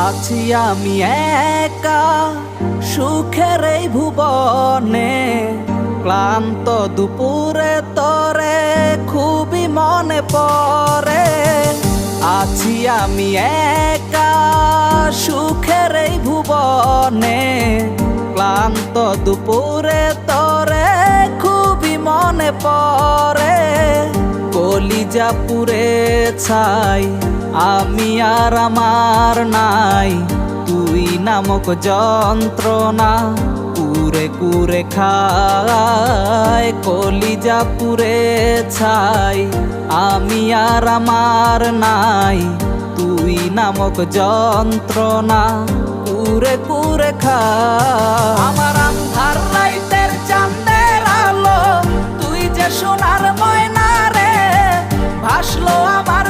আছি আমি একা সুখের এই ভুবনে, ক্লান্ত দুপুরে তরে খুবই মনে পড়ে। আছি আমি একা সুখের এই ভুবনে, ক্লান্ত দুপুরে তরে খুবই মনে পড়ে। কলিজা পুড়ে ছাই আমি আর আমার নাই, তুই নামক যন্ত্রণা কুরে কুরে খায়। কলিজা পুড়ে ছাই আমি আর আমার নাই, তুই নামক যন্ত্রণা কুরে কুরে খায়। আমার আন্ধার রাইতের চাঁদের আলো, তুই যে সোনার ময়না রে, ভাসলো আমার